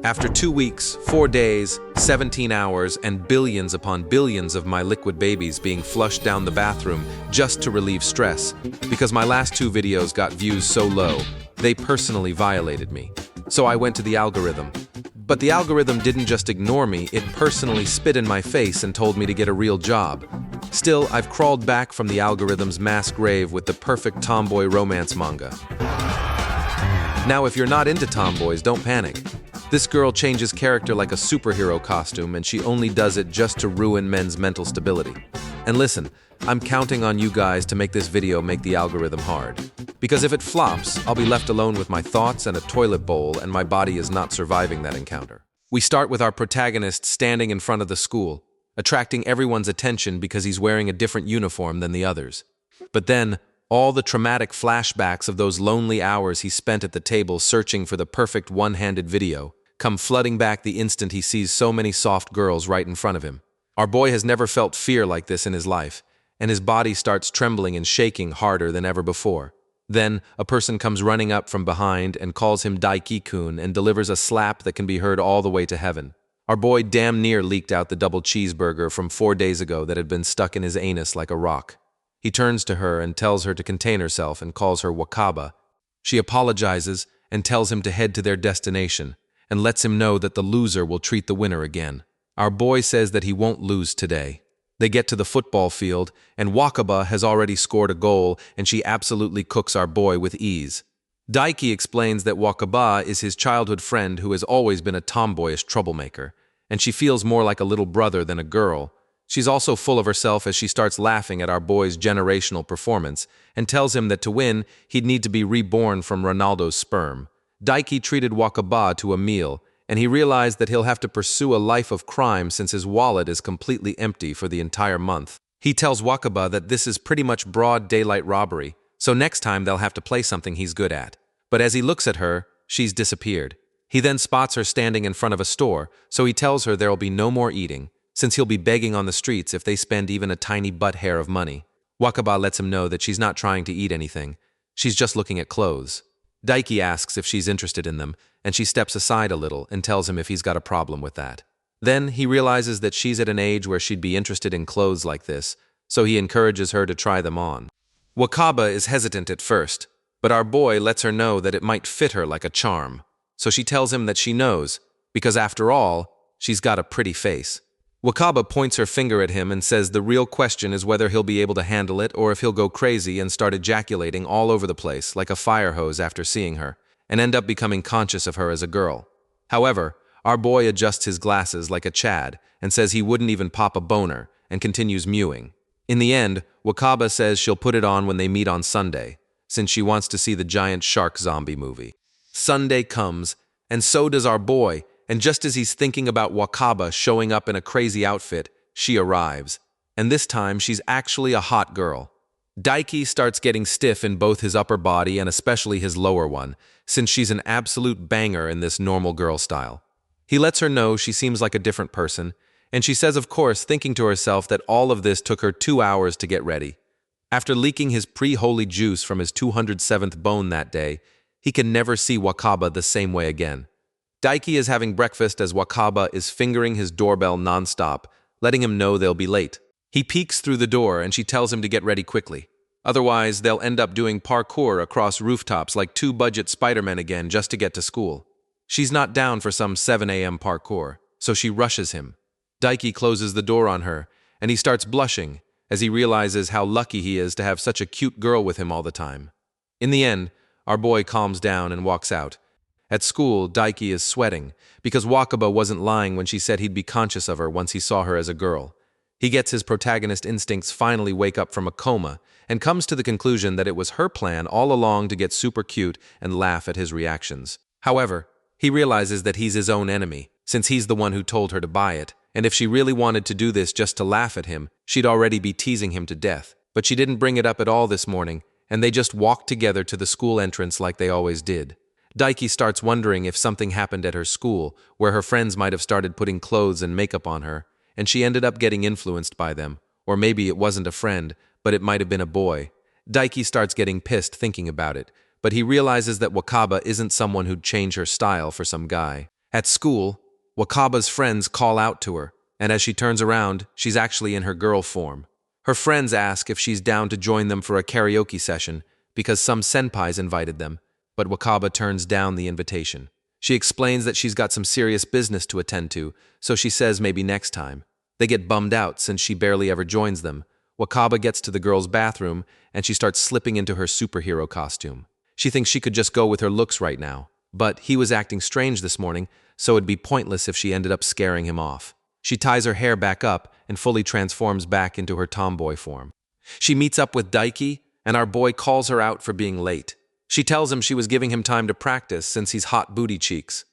After 2 weeks, 4 days, 17 hours, and billions upon billions of my liquid babies being flushed down the bathroom just to relieve stress, because my last 2 videos got views so low, they personally violated me. So I went to the algorithm. But the algorithm didn't just ignore me, it personally spit in my face and told me to get a real job. Still, I've crawled back from the algorithm's mass grave with the perfect tomboy romance manga. Now, if you're not into tomboys, don't panic. This girl changes character like a superhero costume, and she only does it just to ruin men's mental stability. And listen, I'm counting on you guys to make this video make the algorithm hard. Because if it flops, I'll be left alone with my thoughts and a toilet bowl, and my body is not surviving that encounter. We start with our protagonist standing in front of the school, attracting everyone's attention because he's wearing a different uniform than the others. But then, all the traumatic flashbacks of those lonely hours he spent at the table searching for the perfect one-handed video come flooding back the instant he sees so many soft girls right in front of him. Our boy has never felt fear like this in his life, and his body starts trembling and shaking harder than ever before. Then, a person comes running up from behind and calls him Daiki-kun and delivers a slap that can be heard all the way to heaven. Our boy damn near leaked out the double cheeseburger from 4 days ago that had been stuck in his anus like a rock. He turns to her and tells her to contain herself and calls her Wakaba. She apologizes and tells him to head to their destination, and lets him know that the loser will treat the winner again. Our boy says that he won't lose today. They get to the football field, and Wakaba has already scored a goal, and she absolutely cooks our boy with ease. Daiki explains that Wakaba is his childhood friend who has always been a tomboyish troublemaker, and she feels more like a little brother than a girl. She's also full of herself as she starts laughing at our boy's generational performance, and tells him that to win, he'd need to be reborn from Ronaldo's sperm. Daiki treated Wakaba to a meal, and he realized that he'll have to pursue a life of crime since his wallet is completely empty for the entire month. He tells Wakaba that this is pretty much broad daylight robbery, so next time they'll have to play something he's good at. But as he looks at her, she's disappeared. He then spots her standing in front of a store, so he tells her there'll be no more eating, since he'll be begging on the streets if they spend even a tiny butt hair of money. Wakaba lets him know that she's not trying to eat anything. She's just looking at clothes. Daiki asks if she's interested in them, and she steps aside a little and tells him if he's got a problem with that. Then he realizes that she's at an age where she'd be interested in clothes like this, so he encourages her to try them on. Wakaba is hesitant at first, but our boy lets her know that it might fit her like a charm. So she tells him that she knows, because after all, she's got a pretty face. Wakaba points her finger at him and says the real question is whether he'll be able to handle it or if he'll go crazy and start ejaculating all over the place like a fire hose after seeing her, and end up becoming conscious of her as a girl. However, our boy adjusts his glasses like a Chad and says he wouldn't even pop a boner and continues mewing. In the end, Wakaba says she'll put it on when they meet on Sunday, since she wants to see the giant shark zombie movie. Sunday comes, and so does our boy, and just as he's thinking about Wakaba showing up in a crazy outfit, she arrives. And this time, she's actually a hot girl. Daiki starts getting stiff in both his upper body and especially his lower one, since she's an absolute banger in this normal girl style. He lets her know she seems like a different person, and she says of course, thinking to herself that all of this took her 2 hours to get ready. After leaking his pre-holy juice from his 207th bone that day, he can never see Wakaba the same way again. Daiki is having breakfast as Wakaba is fingering his doorbell nonstop, letting him know they'll be late. He peeks through the door and she tells him to get ready quickly. Otherwise, they'll end up doing parkour across rooftops like 2 budget Spider-Men again just to get to school. She's not down for some 7 a.m. parkour, so she rushes him. Daiki closes the door on her, and he starts blushing as he realizes how lucky he is to have such a cute girl with him all the time. In the end, our boy calms down and walks out. At school, Daiki is sweating, because Wakaba wasn't lying when she said he'd be conscious of her once he saw her as a girl. He gets his protagonist instincts finally wake up from a coma, and comes to the conclusion that it was her plan all along to get super cute and laugh at his reactions. However, he realizes that he's his own enemy, since he's the one who told her to buy it, and if she really wanted to do this just to laugh at him, she'd already be teasing him to death. But she didn't bring it up at all this morning, and they just walked together to the school entrance like they always did. Daiki starts wondering if something happened at her school, where her friends might have started putting clothes and makeup on her, and she ended up getting influenced by them. Or maybe it wasn't a friend, but it might have been a boy. Daiki starts getting pissed thinking about it, but he realizes that Wakaba isn't someone who'd change her style for some guy. At school, Wakaba's friends call out to her, and as she turns around, she's actually in her girl form. Her friends ask if she's down to join them for a karaoke session because some senpais invited them, but Wakaba turns down the invitation. She explains that she's got some serious business to attend to, so she says maybe next time. They get bummed out since she barely ever joins them. Wakaba gets to the girls' bathroom, and she starts slipping into her superhero costume. She thinks she could just go with her looks right now, but he was acting strange this morning, so it'd be pointless if she ended up scaring him off. She ties her hair back up and fully transforms back into her tomboy form. She meets up with Daiki, and our boy calls her out for being late. She tells him she was giving him time to practice since he's hot booty cheeks.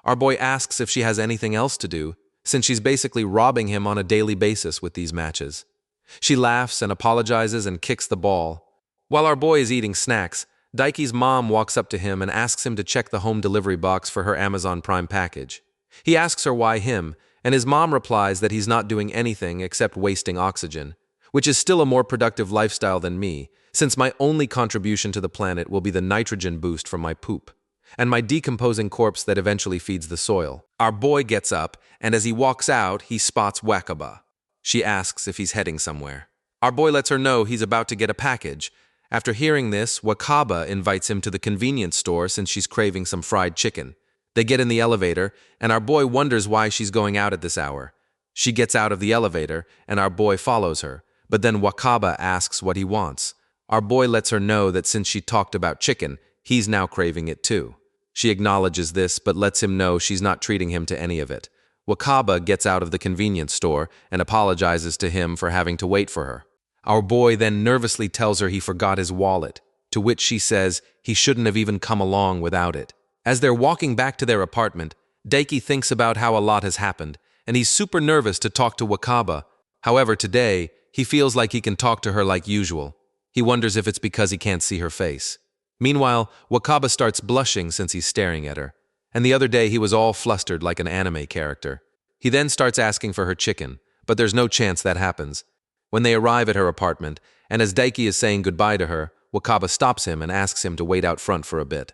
Our boy asks if she has anything else to do, since she's basically robbing him on a daily basis with these matches. She laughs and apologizes and kicks the ball. While our boy is eating snacks, Daiki's mom walks up to him and asks him to check the home delivery box for her Amazon Prime package. He asks her why him, and his mom replies that he's not doing anything except wasting oxygen, which is still a more productive lifestyle than me, since my only contribution to the planet will be the nitrogen boost from my poop, and my decomposing corpse that eventually feeds the soil. Our boy gets up, and as he walks out, he spots Wakaba. She asks if he's heading somewhere. Our boy lets her know he's about to get a package. After hearing this, Wakaba invites him to the convenience store since she's craving some fried chicken. They get in the elevator, and our boy wonders why she's going out at this hour. She gets out of the elevator, and our boy follows her, but then Wakaba asks what he wants. Our boy lets her know that since she talked about chicken, he's now craving it too. She acknowledges this, but lets him know she's not treating him to any of it. Wakaba gets out of the convenience store and apologizes to him for having to wait for her. Our boy then nervously tells her he forgot his wallet, to which she says he shouldn't have even come along without it. As they're walking back to their apartment, Daiki thinks about how a lot has happened, and he's super nervous to talk to Wakaba. However, today, he feels like he can talk to her like usual. He wonders if it's because he can't see her face. Meanwhile, Wakaba starts blushing since he's staring at her, and the other day he was all flustered like an anime character. He then starts asking for her chicken, but there's no chance that happens. When they arrive at her apartment, and as Daiki is saying goodbye to her, Wakaba stops him and asks him to wait out front for a bit.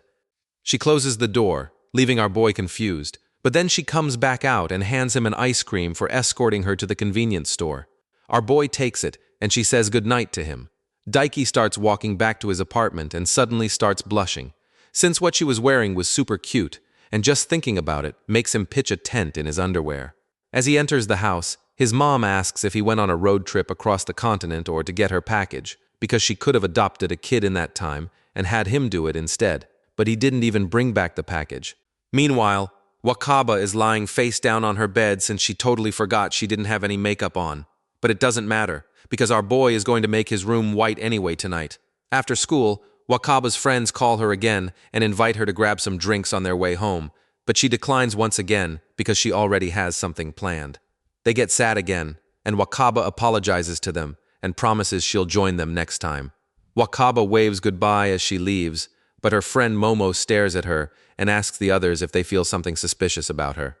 She closes the door, leaving our boy confused, but then she comes back out and hands him an ice cream for escorting her to the convenience store. Our boy takes it, and she says goodnight to him. Daiki starts walking back to his apartment and suddenly starts blushing, since what she was wearing was super cute, and just thinking about it makes him pitch a tent in his underwear. As he enters the house, his mom asks if he went on a road trip across the continent or to get her package, because she could have adopted a kid in that time and had him do it instead, but he didn't even bring back the package. Meanwhile, Wakaba is lying face down on her bed since she totally forgot she didn't have any makeup on. But it doesn't matter, because our boy is going to make his room white anyway tonight. After school, Wakaba's friends call her again and invite her to grab some drinks on their way home, but she declines once again because she already has something planned. They get sad again, and Wakaba apologizes to them and promises she'll join them next time. Wakaba waves goodbye as she leaves, but her friend Momo stares at her and asks the others if they feel something suspicious about her.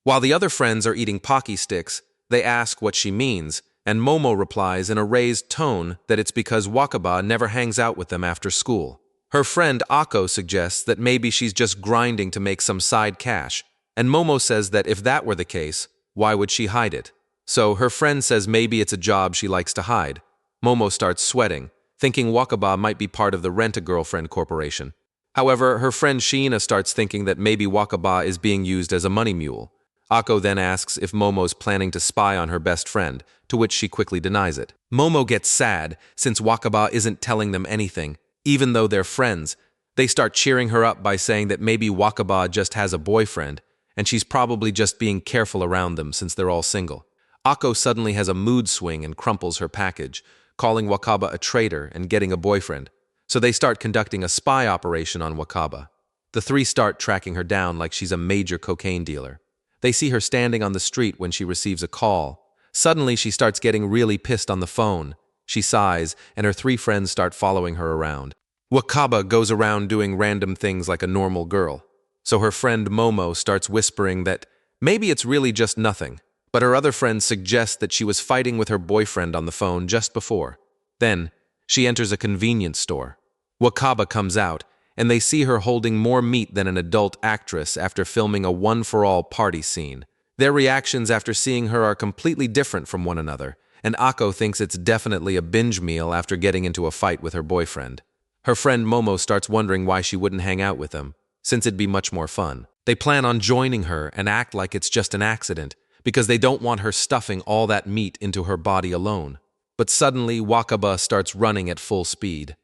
While the other friends are eating Pocky Sticks, they ask what she means, and Momo replies in a raised tone that it's because Wakaba never hangs out with them after school. Her friend Akko suggests that maybe she's just grinding to make some side cash, and Momo says that if that were the case, why would she hide it? So her friend says maybe it's a job she likes to hide. Momo starts sweating, thinking Wakaba might be part of the Rent-A-Girlfriend Corporation. However, her friend Sheena starts thinking that maybe Wakaba is being used as a money mule. Akko then asks if Momo's planning to spy on her best friend, to which she quickly denies it. Momo gets sad since Wakaba isn't telling them anything, even though they're friends. They start cheering her up by saying that maybe Wakaba just has a boyfriend, and she's probably just being careful around them since they're all single. Akko suddenly has a mood swing and crumples her package, calling Wakaba a traitor and getting a boyfriend. So they start conducting a spy operation on Wakaba. The three start tracking her down like she's a major cocaine dealer. They see her standing on the street when she receives a call. Suddenly, she starts getting really pissed on the phone. She sighs, and her three friends start following her around. Wakaba goes around doing random things like a normal girl. So her friend Momo starts whispering that maybe it's really just nothing, but her other friends suggest that she was fighting with her boyfriend on the phone just before. Then, she enters a convenience store. Wakaba comes out, and they see her holding more meat than an adult actress after filming a one-for-all party scene. Their reactions after seeing her are completely different from one another, and Ako thinks it's definitely a binge meal after getting into a fight with her boyfriend. Her friend Momo starts wondering why she wouldn't hang out with him, since it'd be much more fun. They plan on joining her and act like it's just an accident, because they don't want her stuffing all that meat into her body alone. But suddenly, Wakaba starts running at full speed.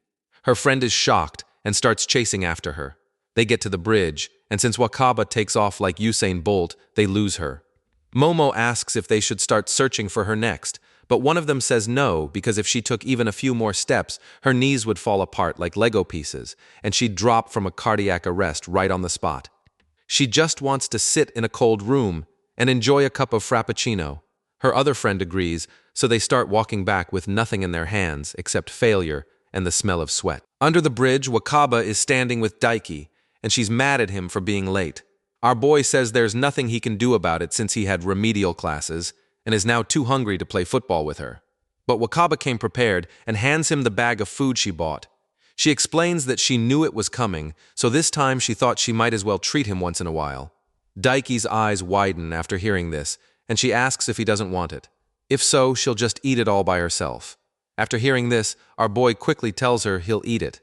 Her friend is shocked and starts chasing after her. They get to the bridge, and since Wakaba takes off like Usain Bolt, they lose her. Momo asks if they should start searching for her next, but one of them says no because if she took even a few more steps, her knees would fall apart like Lego pieces, and she'd drop from a cardiac arrest right on the spot. She just wants to sit in a cold room and enjoy a cup of frappuccino. Her other friend agrees, so they start walking back with nothing in their hands except failure and the smell of sweat. Under the bridge, Wakaba is standing with Daiki, and she's mad at him for being late. Our boy says there's nothing he can do about it since he had remedial classes and is now too hungry to play football with her. But Wakaba came prepared and hands him the bag of food she bought. She explains that she knew it was coming, so this time she thought she might as well treat him once in a while. Daiki's eyes widen after hearing this, and she asks if he doesn't want it. If so, she'll just eat it all by herself. After hearing this, our boy quickly tells her he'll eat it.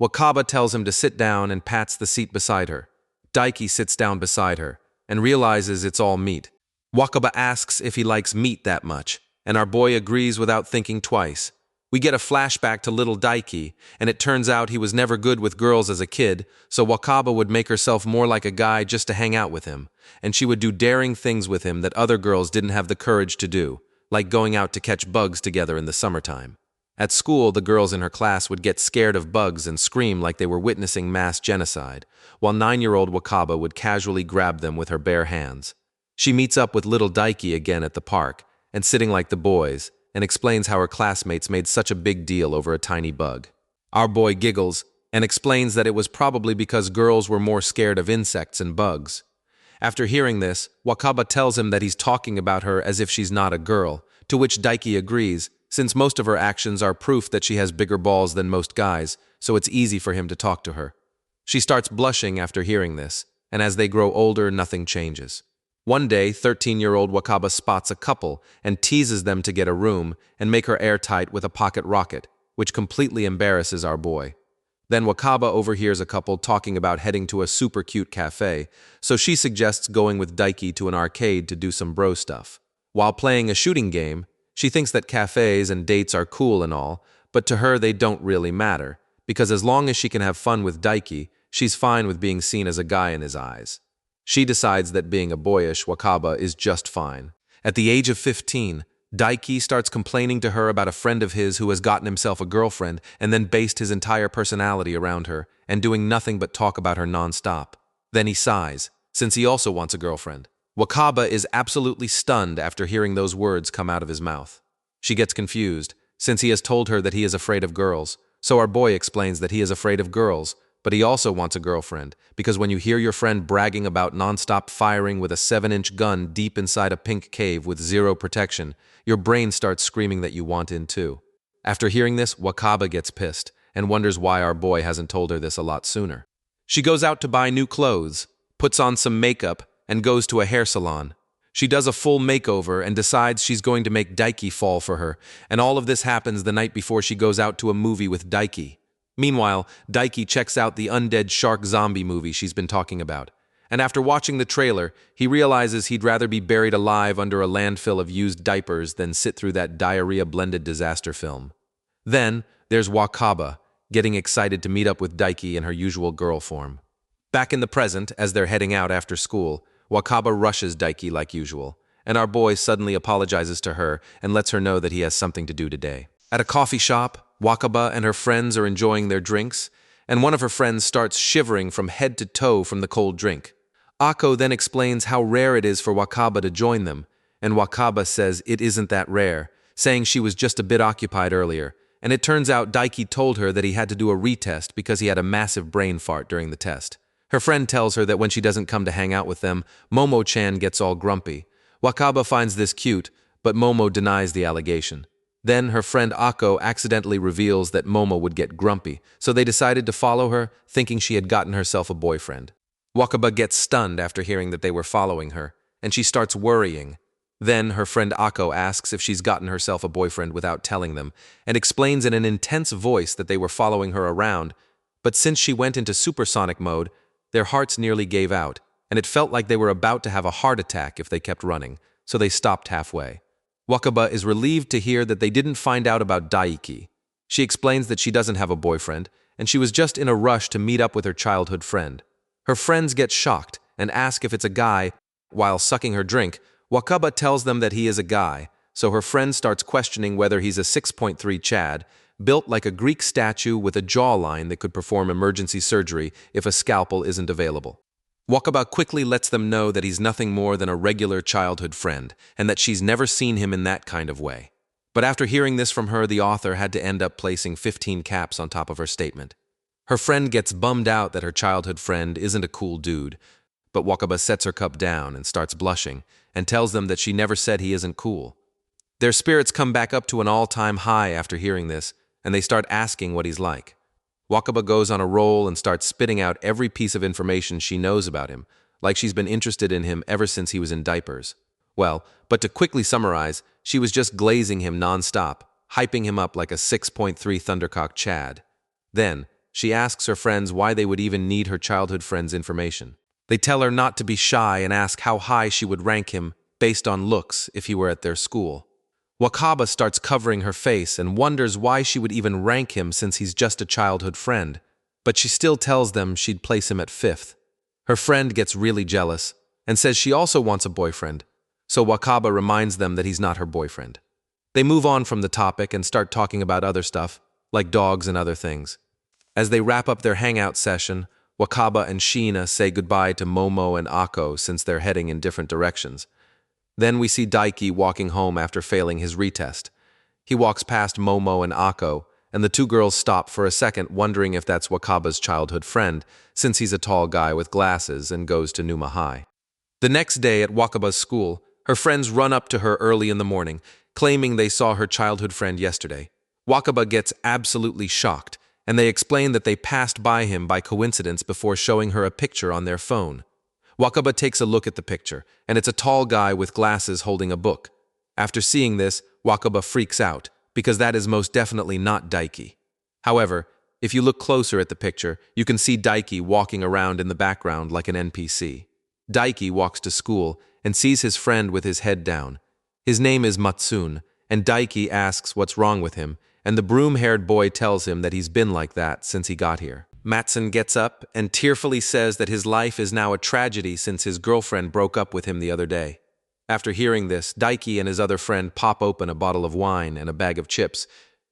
Wakaba tells him to sit down and pats the seat beside her. Daiki sits down beside her and realizes it's all meat. Wakaba asks if he likes meat that much, and our boy agrees without thinking twice. We get a flashback to little Daiki, and it turns out he was never good with girls as a kid, so Wakaba would make herself more like a guy just to hang out with him, and she would do daring things with him that other girls didn't have the courage to do, like going out to catch bugs together in the summertime. At school, the girls in her class would get scared of bugs and scream like they were witnessing mass genocide, while 9-year-old Wakaba would casually grab them with her bare hands. She meets up with little Daiki again at the park, and sitting like the boys, and explains how her classmates made such a big deal over a tiny bug. Our boy giggles and explains that it was probably because girls were more scared of insects and bugs. After hearing this, Wakaba tells him that he's talking about her as if she's not a girl, to which Daiki agrees, since most of her actions are proof that she has bigger balls than most guys, so it's easy for him to talk to her. She starts blushing after hearing this, and as they grow older, nothing changes. One day, 13-year-old Wakaba spots a couple and teases them to get a room and make her airtight with a pocket rocket, which completely embarrasses our boy. Then Wakaba overhears a couple talking about heading to a super cute cafe, so she suggests going with Daiki to an arcade to do some bro stuff. While playing a shooting game, she thinks that cafes and dates are cool and all, but to her they don't really matter, because as long as she can have fun with Daiki, she's fine with being seen as a guy in his eyes. She decides that being a boyish Wakaba is just fine. At the age of 15, Daiki starts complaining to her about a friend of his who has gotten himself a girlfriend and then based his entire personality around her and doing nothing but talk about her non-stop. Then he sighs, since he also wants a girlfriend. Wakaba is absolutely stunned after hearing those words come out of his mouth. She gets confused, since he has told her that he is afraid of girls, so our boy explains that he is afraid of girls, but he also wants a girlfriend, because when you hear your friend bragging about non-stop firing with a 7-inch gun deep inside a pink cave with zero protection, your brain starts screaming that you want in too. After hearing this, Wakaba gets pissed and wonders why our boy hasn't told her this a lot sooner. She goes out to buy new clothes, puts on some makeup, and goes to a hair salon. She does a full makeover and decides she's going to make Daiki fall for her, and all of this happens the night before she goes out to a movie with Daiki. Meanwhile, Daiki checks out the undead shark zombie movie she's been talking about, and after watching the trailer, he realizes he'd rather be buried alive under a landfill of used diapers than sit through that diarrhea-blended disaster film. Then, there's Wakaba, getting excited to meet up with Daiki in her usual girl form. Back in the present, as they're heading out after school, Wakaba rushes Daiki like usual, and our boy suddenly apologizes to her and lets her know that he has something to do today. At a coffee shop, Wakaba and her friends are enjoying their drinks, and one of her friends starts shivering from head to toe from the cold drink. Ako then explains how rare it is for Wakaba to join them, and Wakaba says it isn't that rare, saying she was just a bit occupied earlier, and it turns out Daiki told her that he had to do a retest because he had a massive brain fart during the test. Her friend tells her that when she doesn't come to hang out with them, Momo-chan gets all grumpy. Wakaba finds this cute, but Momo denies the allegation. Then her friend Akko accidentally reveals that Momo would get grumpy, so they decided to follow her, thinking she had gotten herself a boyfriend. Wakaba gets stunned after hearing that they were following her, and she starts worrying. Then her friend Akko asks if she's gotten herself a boyfriend without telling them, and explains in an intense voice that they were following her around, but since she went into supersonic mode, their hearts nearly gave out, and it felt like they were about to have a heart attack if they kept running, so they stopped halfway. Wakaba is relieved to hear that they didn't find out about Daiki. She explains that she doesn't have a boyfriend, and she was just in a rush to meet up with her childhood friend. Her friends get shocked and ask if it's a guy. While sucking her drink, Wakaba tells them that he is a guy, so her friend starts questioning whether he's a 6.3 Chad, built like a Greek statue with a jawline that could perform emergency surgery if a scalpel isn't available. Wakaba quickly lets them know that he's nothing more than a regular childhood friend, and that she's never seen him in that kind of way. But after hearing this from her, the author had to end up placing 15 caps on top of her statement. Her friend gets bummed out that her childhood friend isn't a cool dude, but Wakaba sets her cup down and starts blushing, and tells them that she never said he isn't cool. Their spirits come back up to an all-time high after hearing this, and they start asking what he's like. Wakaba goes on a roll and starts spitting out every piece of information she knows about him, like she's been interested in him ever since he was in diapers. Well, but to quickly summarize, she was just glazing him non-stop, hyping him up like a 6.3 Thundercock Chad. Then, she asks her friends why they would even need her childhood friend's information. They tell her not to be shy and ask how high she would rank him based on looks if he were at their school. Wakaba starts covering her face and wonders why she would even rank him since he's just a childhood friend, but she still tells them she'd place him at 5th. Her friend gets really jealous and says she also wants a boyfriend, so Wakaba reminds them that he's not her boyfriend. They move on from the topic and start talking about other stuff, like dogs and other things. As they wrap up their hangout session, Wakaba and Sheena say goodbye to Momo and Akko since they're heading in different directions. Then we see Daiki walking home after failing his retest. He walks past Momo and Akko, and the two girls stop for a second wondering if that's Wakaba's childhood friend, since he's a tall guy with glasses and goes to Numa High. The next day at Wakaba's school, her friends run up to her early in the morning, claiming they saw her childhood friend yesterday. Wakaba gets absolutely shocked, and they explain that they passed by him by coincidence before showing her a picture on their phone. Wakaba takes a look at the picture, and it's a tall guy with glasses holding a book. After seeing this, Wakaba freaks out, because that is most definitely not Daiki. However, if you look closer at the picture, you can see Daiki walking around in the background like an NPC. Daiki walks to school and sees his friend with his head down. His name is Matsun, and Daiki asks what's wrong with him, and the broom-haired boy tells him that he's been like that since he got here. Matsun gets up and tearfully says that his life is now a tragedy since his girlfriend broke up with him the other day. After hearing this, Daiki and his other friend pop open a bottle of wine and a bag of chips,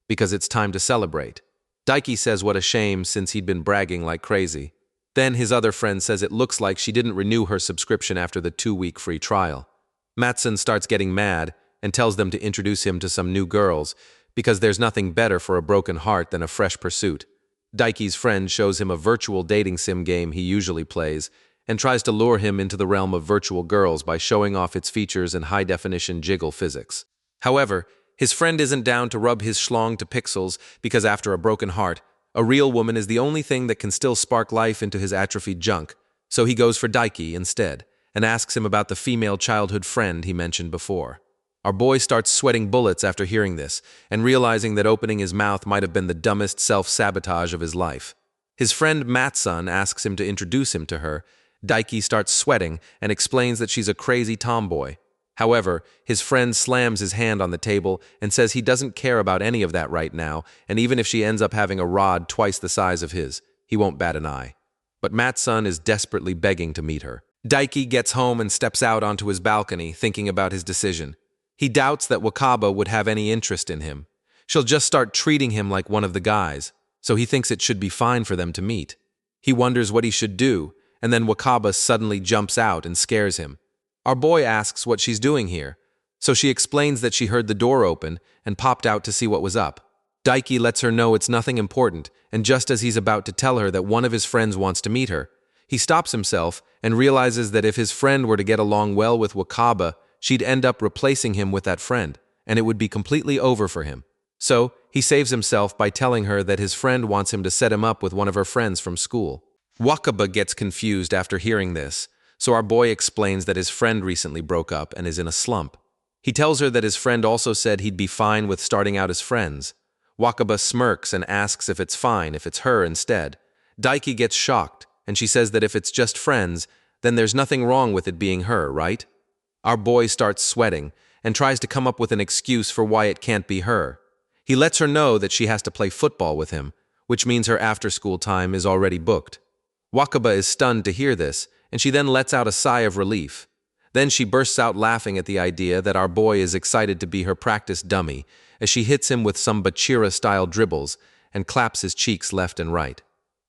because it's time to celebrate. Daiki says what a shame since he'd been bragging like crazy. Then his other friend says it looks like she didn't renew her subscription after the 2-week free trial. Matsun starts getting mad and tells them to introduce him to some new girls, because there's nothing better for a broken heart than a fresh pursuit. Daiki's friend shows him a virtual dating sim game he usually plays, and tries to lure him into the realm of virtual girls by showing off its features and high-definition jiggle physics. However, his friend isn't down to rub his schlong to pixels because after a broken heart, a real woman is the only thing that can still spark life into his atrophied junk, so he goes for Daiki instead, and asks him about the female childhood friend he mentioned before. Our boy starts sweating bullets after hearing this, and realizing that opening his mouth might have been the dumbest self-sabotage of his life. His friend Matsun asks him to introduce him to her. Daiki starts sweating and explains that she's a crazy tomboy. However, his friend slams his hand on the table and says he doesn't care about any of that right now, and even if she ends up having a rod twice the size of his, he won't bat an eye. But Matsun is desperately begging to meet her. Daiki gets home and steps out onto his balcony, thinking about his decision. He doubts that Wakaba would have any interest in him. She'll just start treating him like one of the guys, so he thinks it should be fine for them to meet. He wonders what he should do, and then Wakaba suddenly jumps out and scares him. Our boy asks what she's doing here, so she explains that she heard the door open and popped out to see what was up. Daiki lets her know it's nothing important, and just as he's about to tell her that one of his friends wants to meet her, he stops himself and realizes that if his friend were to get along well with Wakaba, she'd end up replacing him with that friend, and it would be completely over for him. So, he saves himself by telling her that his friend wants him to set him up with one of her friends from school. Wakaba gets confused after hearing this, so our boy explains that his friend recently broke up and is in a slump. He tells her that his friend also said he'd be fine with starting out as friends. Wakaba smirks and asks if it's fine if it's her instead. Daiki gets shocked, and she says that if it's just friends, then there's nothing wrong with it being her, right? Our boy starts sweating and tries to come up with an excuse for why it can't be her. He lets her know that she has to play football with him, which means her after-school time is already booked. Wakaba is stunned to hear this, and she then lets out a sigh of relief. Then she bursts out laughing at the idea that our boy is excited to be her practice dummy, as she hits him with some Bachira-style dribbles and claps his cheeks left and right.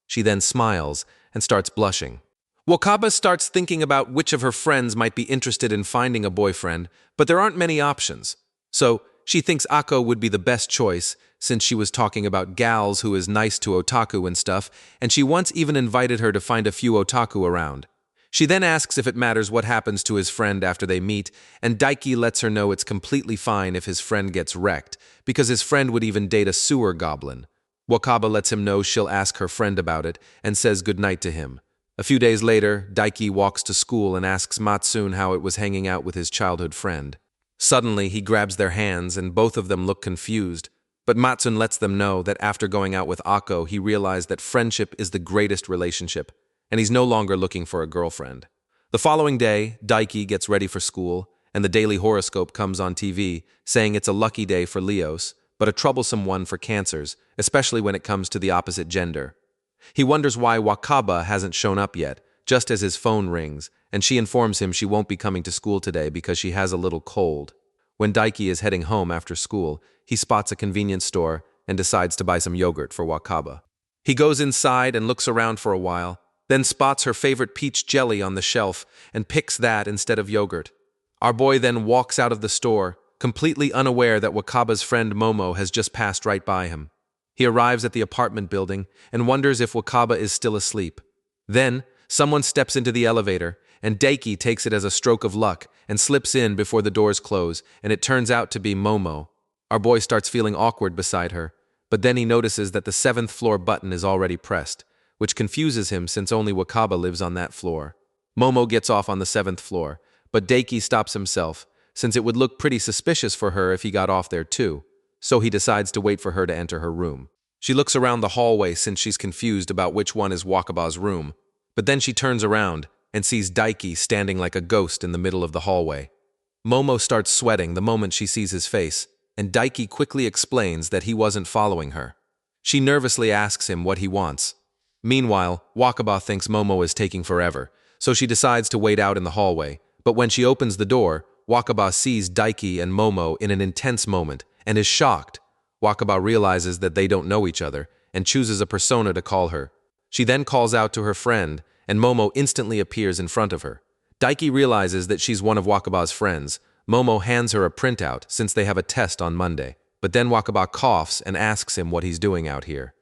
She then smiles and starts blushing. Wakaba starts thinking about which of her friends might be interested in finding a boyfriend, but there aren't many options. So, she thinks Ako would be the best choice, since she was talking about gals who is nice to otaku and stuff, and she once even invited her to find a few otaku around. She then asks if it matters what happens to his friend after they meet, and Daiki lets her know it's completely fine if his friend gets wrecked, because his friend would even date a sewer goblin. Wakaba lets him know she'll ask her friend about it, and says goodnight to him. A few days later, Daiki walks to school and asks Matsune how it was hanging out with his childhood friend. Suddenly, he grabs their hands, and both of them look confused. But Matsune lets them know that after going out with Ako, he realized that friendship is the greatest relationship, and he's no longer looking for a girlfriend. The following day, Daiki gets ready for school, and the daily horoscope comes on TV, saying it's a lucky day for Leos, but a troublesome one for Cancers, especially when it comes to the opposite gender. He wonders why Wakaba hasn't shown up yet, just as his phone rings, and she informs him she won't be coming to school today because she has a little cold. When Daiki is heading home after school, he spots a convenience store and decides to buy some yogurt for Wakaba. He goes inside and looks around for a while, then spots her favorite peach jelly on the shelf and picks that instead of yogurt. Our boy then walks out of the store, completely unaware that Wakaba's friend Momo has just passed right by him. He arrives at the apartment building and wonders if Wakaba is still asleep. Then, someone steps into the elevator, and Daiki takes it as a stroke of luck and slips in before the doors close, and it turns out to be Momo. Our boy starts feeling awkward beside her, but then he notices that the 7th floor button is already pressed, which confuses him since only Wakaba lives on that floor. Momo gets off on the 7th floor, but Daiki stops himself, since it would look pretty suspicious for her if he got off there too, so he decides to wait for her to enter her room. She looks around the hallway since she's confused about which one is Wakaba's room, but then she turns around and sees Daiki standing like a ghost in the middle of the hallway. Momo starts sweating the moment she sees his face, and Daiki quickly explains that he wasn't following her. She nervously asks him what he wants. Meanwhile, Wakaba thinks Momo is taking forever, so she decides to wait out in the hallway, but when she opens the door, Wakaba sees Daiki and Momo in an intense moment and is shocked. Wakaba realizes that they don't know each other and chooses a persona to call her. She then calls out to her friend, and Momo instantly appears in front of her. Daiki realizes that she's one of Wakaba's friends. Momo hands her a printout since they have a test on Monday, but then Wakaba coughs and asks him what he's doing out here.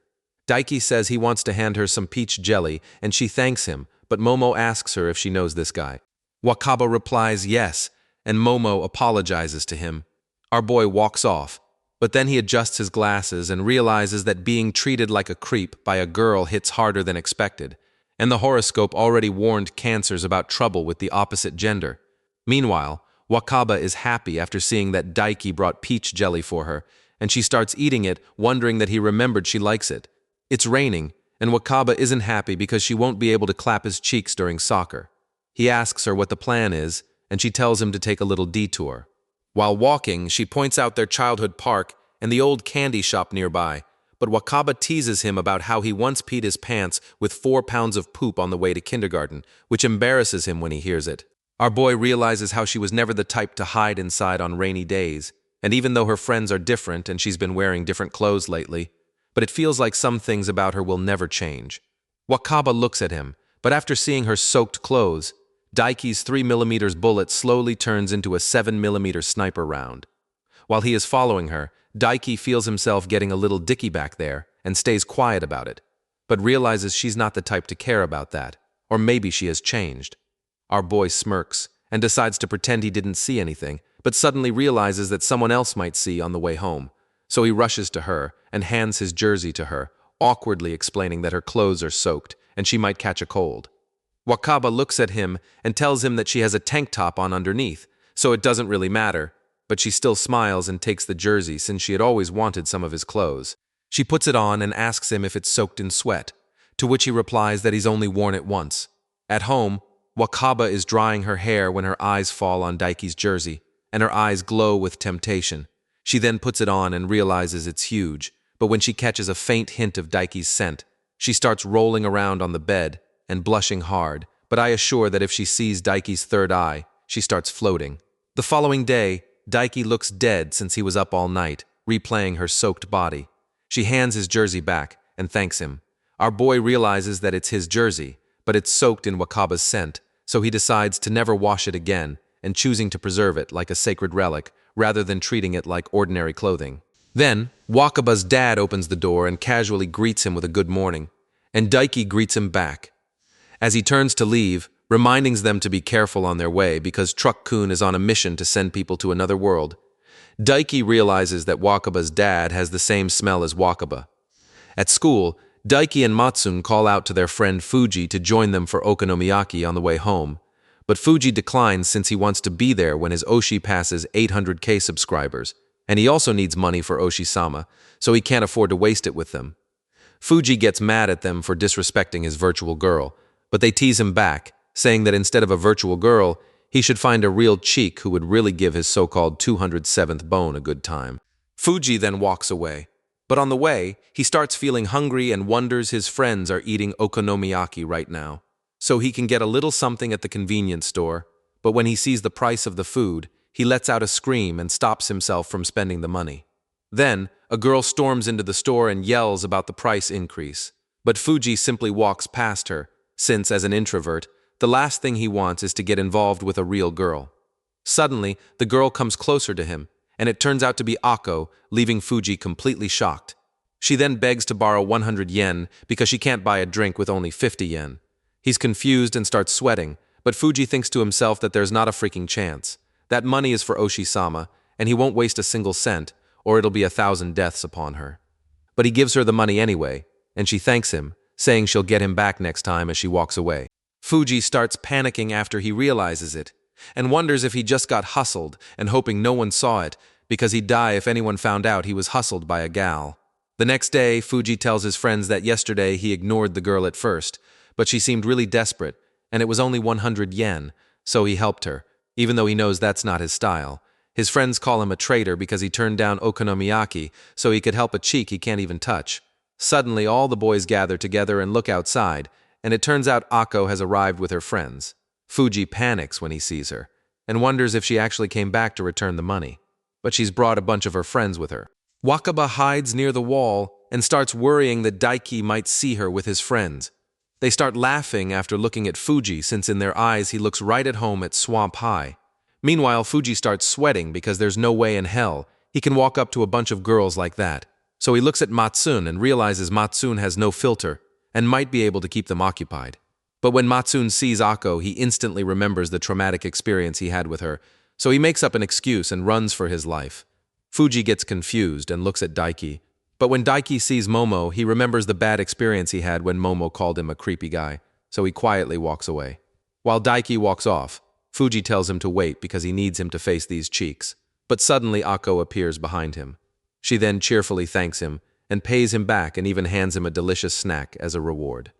Daiki says he wants to hand her some peach jelly, and she thanks him, but Momo asks her if she knows this guy. Wakaba replies yes, and Momo apologizes to him. Our boy walks off, but then he adjusts his glasses and realizes that being treated like a creep by a girl hits harder than expected, and the horoscope already warned Cancers about trouble with the opposite gender. Meanwhile, Wakaba is happy after seeing that Daiki brought peach jelly for her, and she starts eating it, wondering that he remembered she likes it. It's raining, and Wakaba isn't happy because she won't be able to clap his cheeks during soccer. He asks her what the plan is, and she tells him to take a little detour. While walking, she points out their childhood park and the old candy shop nearby, but Wakaba teases him about how he once peed his pants with 4 pounds of poop on the way to kindergarten, which embarrasses him when he hears it. Our boy realizes how she was never the type to hide inside on rainy days, and even though her friends are different and she's been wearing different clothes lately, but it feels like some things about her will never change. Wakaba looks at him, but after seeing her soaked clothes, Daiki's 3mm bullet slowly turns into a 7mm sniper round. While he is following her, Daiki feels himself getting a little dicky back there and stays quiet about it, but realizes she's not the type to care about that, or maybe she has changed. Our boy smirks and decides to pretend he didn't see anything, but suddenly realizes that someone else might see on the way home. So he rushes to her and hands his jersey to her, awkwardly explaining that her clothes are soaked and she might catch a cold. Wakaba looks at him and tells him that she has a tank top on underneath, so it doesn't really matter, but she still smiles and takes the jersey since she had always wanted some of his clothes. She puts it on and asks him if it's soaked in sweat, to which he replies that he's only worn it once. At home, Wakaba is drying her hair when her eyes fall on Daiki's jersey, and her eyes glow with temptation. She then puts it on and realizes it's huge, but when she catches a faint hint of Daiki's scent, she starts rolling around on the bed and blushing hard, but I assure that if she sees Daiki's third eye, she starts floating. The following day, Daiki looks dead since he was up all night, replaying her soaked body. She hands his jersey back and thanks him. Our boy realizes that it's his jersey, but it's soaked in Wakaba's scent, so he decides to never wash it again and choosing to preserve it like a sacred relic rather than treating it like ordinary clothing. Then, Wakaba's dad opens the door and casually greets him with a good morning, and Daiki greets him back. As he turns to leave, reminding them to be careful on their way because Truck-kun is on a mission to send people to another world, Daiki realizes that Wakaba's dad has the same smell as Wakaba. At school, Daiki and Matsun call out to their friend Fuji to join them for okonomiyaki on the way home, but Fuji declines since he wants to be there when his Oshi passes 800k subscribers, and he also needs money for Oshi-sama, so he can't afford to waste it with them. Fuji gets mad at them for disrespecting his virtual girl, but they tease him back, saying that instead of a virtual girl, he should find a real cheek who would really give his so-called 207th bone a good time. Fuji then walks away, but on the way, he starts feeling hungry and wonders his friends are eating okonomiyaki right now, so he can get a little something at the convenience store, but when he sees the price of the food, he lets out a scream and stops himself from spending the money. Then, a girl storms into the store and yells about the price increase, but Fuji simply walks past her, since, as an introvert, the last thing he wants is to get involved with a real girl. Suddenly, the girl comes closer to him, and it turns out to be Akko, leaving Fuji completely shocked. She then begs to borrow 100 yen because she can't buy a drink with only 50 yen. He's confused and starts sweating, but Fuji thinks to himself that there's not a freaking chance. That money is for Oshi-sama, and he won't waste a single cent, or it'll be 1,000 deaths upon her. But he gives her the money anyway, and she thanks him, saying she'll get him back next time as she walks away. Fuji starts panicking after he realizes it, and wonders if he just got hustled and hoping no one saw it, because he'd die if anyone found out he was hustled by a gal. The next day, Fuji tells his friends that yesterday he ignored the girl at first, but she seemed really desperate, and it was only 100 yen, so he helped her, even though he knows that's not his style. His friends call him a traitor because he turned down okonomiyaki so he could help a cheek he can't even touch. Suddenly, all the boys gather together and look outside, and it turns out Akko has arrived with her friends. Fuji panics when he sees her, and wonders if she actually came back to return the money. But she's brought a bunch of her friends with her. Wakaba hides near the wall and starts worrying that Daiki might see her with his friends. They start laughing after looking at Fuji since in their eyes he looks right at home at Swamp High. Meanwhile, Fuji starts sweating because there's no way in hell he can walk up to a bunch of girls like that. So he looks at Matsun and realizes Matsun has no filter and might be able to keep them occupied. But when Matsun sees Akko, he instantly remembers the traumatic experience he had with her, so he makes up an excuse and runs for his life. Fuji gets confused and looks at Daiki, but when Daiki sees Momo, he remembers the bad experience he had when Momo called him a creepy guy, so he quietly walks away. While Daiki walks off, Fuji tells him to wait because he needs him to face these cheeks, but suddenly Akko appears behind him. She then cheerfully thanks him and pays him back and even hands him a delicious snack as a reward.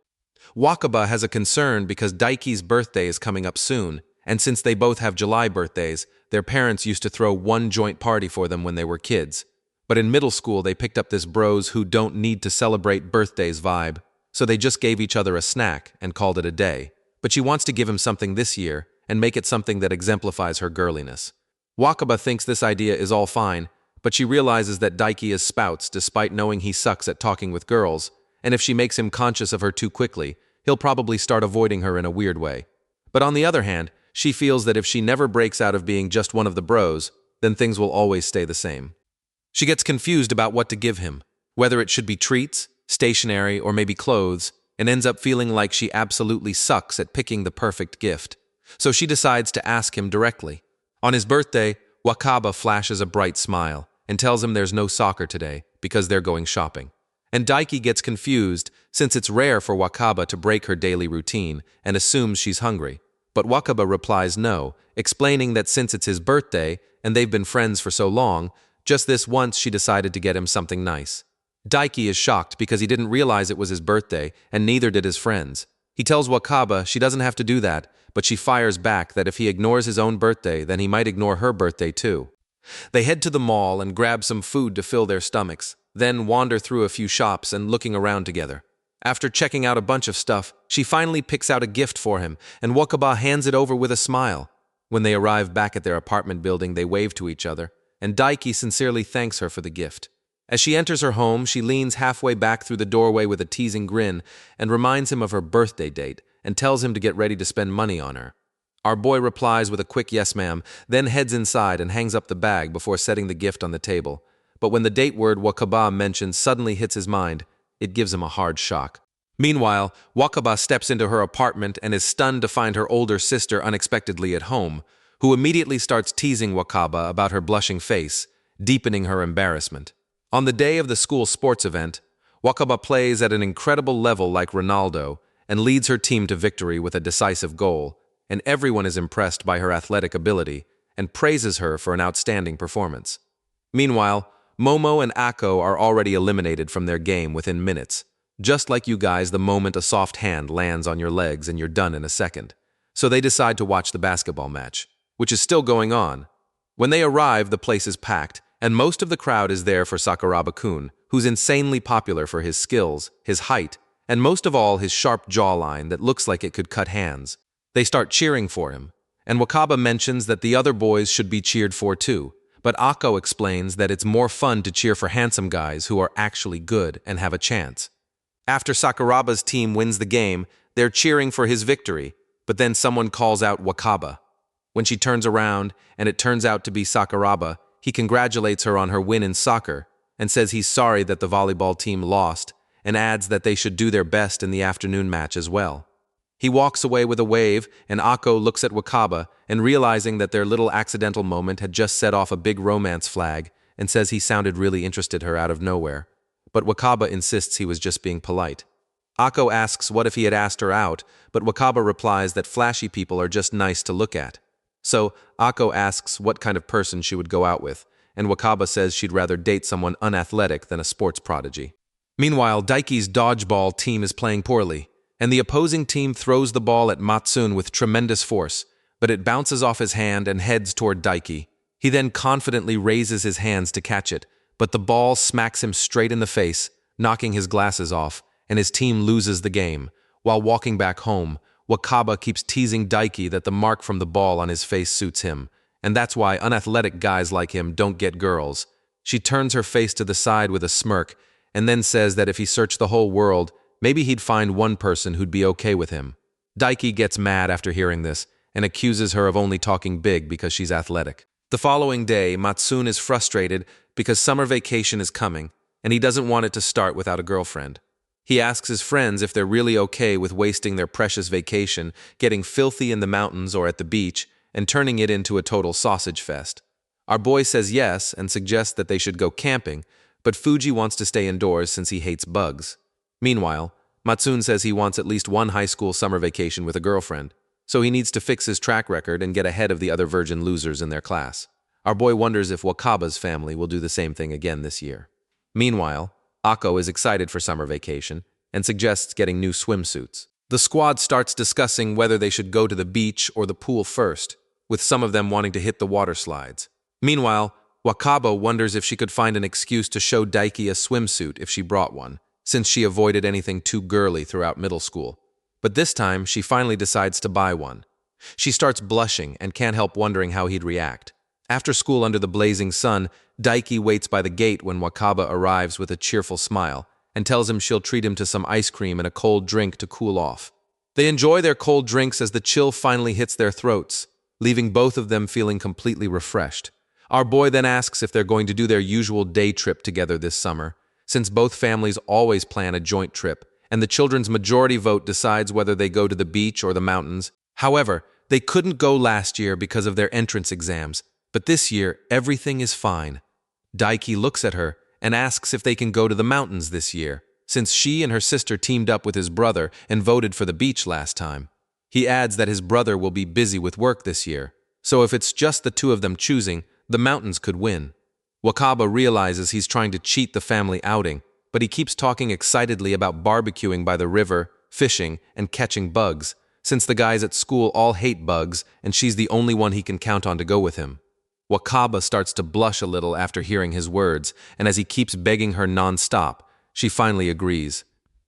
Wakaba has a concern because Daiki's birthday is coming up soon, and since they both have July birthdays, their parents used to throw one joint party for them when they were kids. But in middle school, they picked up this bros who don't need to celebrate birthdays vibe, so they just gave each other a snack and called it a day. But she wants to give him something this year and make it something that exemplifies her girliness. Wakaba thinks this idea is all fine, but she realizes that Daiki is spouts despite knowing he sucks at talking with girls, and if she makes him conscious of her too quickly, he'll probably start avoiding her in a weird way. But on the other hand, she feels that if she never breaks out of being just one of the bros, then things will always stay the same. She gets confused about what to give him, whether it should be treats, stationery, or maybe clothes, and ends up feeling like she absolutely sucks at picking the perfect gift. So she decides to ask him directly. On his birthday, Wakaba flashes a bright smile and tells him there's no soccer today because they're going shopping. And Daiki gets confused since it's rare for Wakaba to break her daily routine and assumes she's hungry. But Wakaba replies no, explaining that since it's his birthday and they've been friends for so long, just this once she decided to get him something nice. Daiki is shocked because he didn't realize it was his birthday and neither did his friends. He tells Wakaba she doesn't have to do that, but she fires back that if he ignores his own birthday, then he might ignore her birthday too. They head to the mall and grab some food to fill their stomachs, then wander through a few shops and looking around together. After checking out a bunch of stuff, she finally picks out a gift for him, and Wakaba hands it over with a smile. When they arrive back at their apartment building, they wave to each other, and Daiki sincerely thanks her for the gift. As she enters her home, she leans halfway back through the doorway with a teasing grin and reminds him of her birthday date and tells him to get ready to spend money on her. Our boy replies with a quick yes ma'am, then heads inside and hangs up the bag before setting the gift on the table. But when the date word Wakaba mentions suddenly hits his mind, it gives him a hard shock. Meanwhile, Wakaba steps into her apartment and is stunned to find her older sister unexpectedly at home, who immediately starts teasing Wakaba about her blushing face, deepening her embarrassment. On the day of the school sports event, Wakaba plays at an incredible level like Ronaldo and leads her team to victory with a decisive goal, and everyone is impressed by her athletic ability and praises her for an outstanding performance. Meanwhile, Momo and Ako are already eliminated from their game within minutes. Just like you guys, the moment a soft hand lands on your legs and you're done in a second. So they decide to watch the basketball match, which is still going on. When they arrive, the place is packed, and most of the crowd is there for Sakuraba-kun, who's insanely popular for his skills, his height, and most of all his sharp jawline that looks like it could cut hands. They start cheering for him, and Wakaba mentions that the other boys should be cheered for too, but Ako explains that it's more fun to cheer for handsome guys who are actually good and have a chance. After Sakuraba's team wins the game, they're cheering for his victory, but then someone calls out Wakaba. When she turns around, and it turns out to be Sakuraba, he congratulates her on her win in soccer and says he's sorry that the volleyball team lost and adds that they should do their best in the afternoon match as well. He walks away with a wave, and Ako looks at Wakaba and realizing that their little accidental moment had just set off a big romance flag and says he sounded really interested her out of nowhere. But Wakaba insists he was just being polite. Ako asks what if he had asked her out, but Wakaba replies that flashy people are just nice to look at. So, Ako asks what kind of person she would go out with, and Wakaba says she'd rather date someone unathletic than a sports prodigy. Meanwhile, Daiki's dodgeball team is playing poorly, and the opposing team throws the ball at Matsun with tremendous force, but it bounces off his hand and heads toward Daiki. He then confidently raises his hands to catch it, but the ball smacks him straight in the face, knocking his glasses off, and his team loses the game. While walking back home, Wakaba keeps teasing Daiki that the mark from the ball on his face suits him, and that's why unathletic guys like him don't get girls. She turns her face to the side with a smirk, and then says that if he searched the whole world, maybe he'd find one person who'd be okay with him. Daiki gets mad after hearing this, and accuses her of only talking big because she's athletic. The following day, Matsun is frustrated because summer vacation is coming, and he doesn't want it to start without a girlfriend. He asks his friends if they're really okay with wasting their precious vacation, getting filthy in the mountains or at the beach, and turning it into a total sausage fest. Our boy says yes and suggests that they should go camping, but Fuji wants to stay indoors since he hates bugs. Meanwhile, Matsun says he wants at least one high school summer vacation with a girlfriend, so he needs to fix his track record and get ahead of the other virgin losers in their class. Our boy wonders if Wakaba's family will do the same thing again this year. Meanwhile, Ako is excited for summer vacation and suggests getting new swimsuits. The squad starts discussing whether they should go to the beach or the pool first, with some of them wanting to hit the water slides. Meanwhile, Wakaba wonders if she could find an excuse to show Daiki a swimsuit if she brought one, since she avoided anything too girly throughout middle school. But this time, she finally decides to buy one. She starts blushing and can't help wondering how he'd react. After school under the blazing sun, Daiki waits by the gate when Wakaba arrives with a cheerful smile and tells him she'll treat him to some ice cream and a cold drink to cool off. They enjoy their cold drinks as the chill finally hits their throats, leaving both of them feeling completely refreshed. Our boy then asks if they're going to do their usual day trip together this summer, since both families always plan a joint trip, and the children's majority vote decides whether they go to the beach or the mountains. However, they couldn't go last year because of their entrance exams, But this year, everything is fine. Daiki looks at her and asks if they can go to the mountains this year, since she and her sister teamed up with his brother and voted for the beach last time. He adds that his brother will be busy with work this year, so if it's just the two of them choosing, the mountains could win. Wakaba realizes he's trying to cheat the family outing, but he keeps talking excitedly about barbecuing by the river, fishing, and catching bugs, since the guys at school all hate bugs and she's the only one he can count on to go with him. Wakaba starts to blush a little after hearing his words, and as he keeps begging her non-stop, she finally agrees.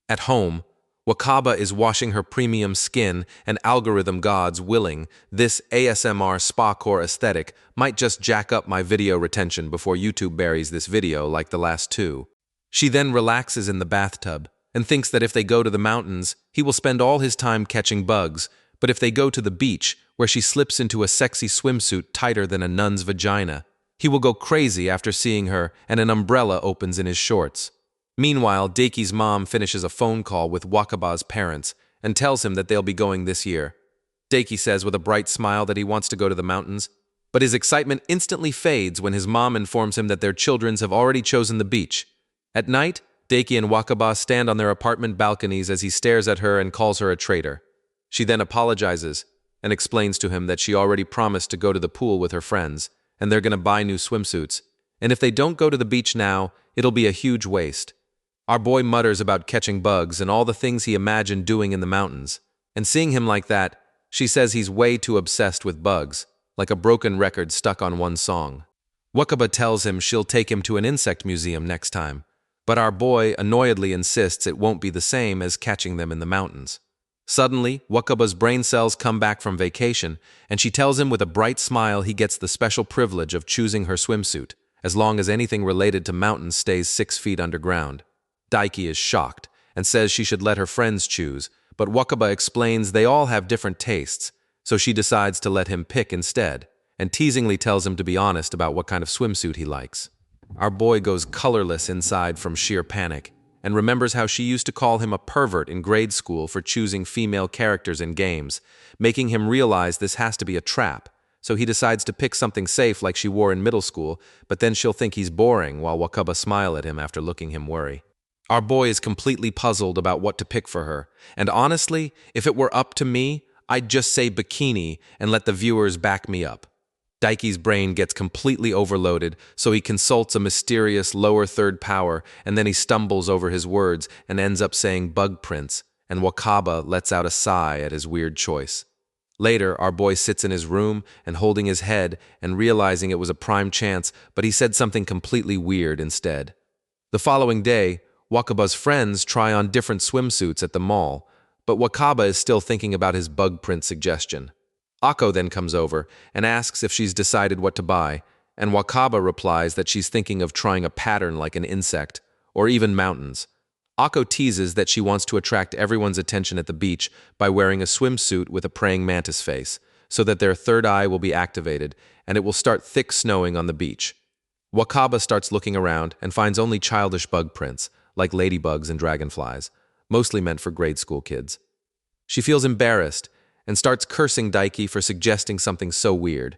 At home, Wakaba is washing her premium skin and algorithm gods willing this ASMR spa-core aesthetic might just jack up my video retention before YouTube buries this video like the last two. She then relaxes in the bathtub and thinks that if they go to the mountains, he will spend all his time catching bugs, but if they go to the beach, where she slips into a sexy swimsuit tighter than a nun's vagina, he will go crazy after seeing her and an umbrella opens in his shorts. Meanwhile, Daiki's mom finishes a phone call with Wakaba's parents and tells him that they'll be going this year. Daiki says with a bright smile that he wants to go to the mountains, but his excitement instantly fades when his mom informs him that their children have already chosen the beach. At night, Daiki and Wakaba stand on their apartment balconies as he stares at her and calls her a traitor. She then apologizes and explains to him that she already promised to go to the pool with her friends, and they're going to buy new swimsuits. And if they don't go to the beach now, it'll be a huge waste. Our boy mutters about catching bugs and all the things he imagined doing in the mountains. And seeing him like that, she says he's way too obsessed with bugs, like a broken record stuck on one song. Wakaba tells him she'll take him to an insect museum next time, but our boy annoyedly insists it won't be the same as catching them in the mountains. Suddenly, Wakaba's brain cells come back from vacation, and she tells him with a bright smile he gets the special privilege of choosing her swimsuit, as long as anything related to mountains stays 6 feet underground. Daiki is shocked and says she should let her friends choose, but Wakaba explains they all have different tastes, so she decides to let him pick instead, and teasingly tells him to be honest about what kind of swimsuit he likes. Our boy goes colorless inside from sheer panic, and remembers how she used to call him a pervert in grade school for choosing female characters in games, making him realize this has to be a trap, so he decides to pick something safe like she wore in middle school, but then she'll think he's boring while Wakaba smile at him after looking him worry. Our boy is completely puzzled about what to pick for her, and honestly, if it were up to me, I'd just say bikini and let the viewers back me up. Daiki's brain gets completely overloaded, so he consults a mysterious lower third power, and then he stumbles over his words and ends up saying bug prints, and Wakaba lets out a sigh at his weird choice. Later, our boy sits in his room and holding his head and realizing it was a prime chance, but he said something completely weird instead. The following day, Wakaba's friends try on different swimsuits at the mall, but Wakaba is still thinking about his bug print suggestion. Akko then comes over and asks if she's decided what to buy, and Wakaba replies that she's thinking of trying a pattern like an insect, or even mountains. Akko teases that she wants to attract everyone's attention at the beach by wearing a swimsuit with a praying mantis face, so that their third eye will be activated, and it will start thick snowing on the beach. Wakaba starts looking around and finds only childish bug prints, like ladybugs and dragonflies, mostly meant for grade school kids. She feels embarrassed and starts cursing Daiki for suggesting something so weird.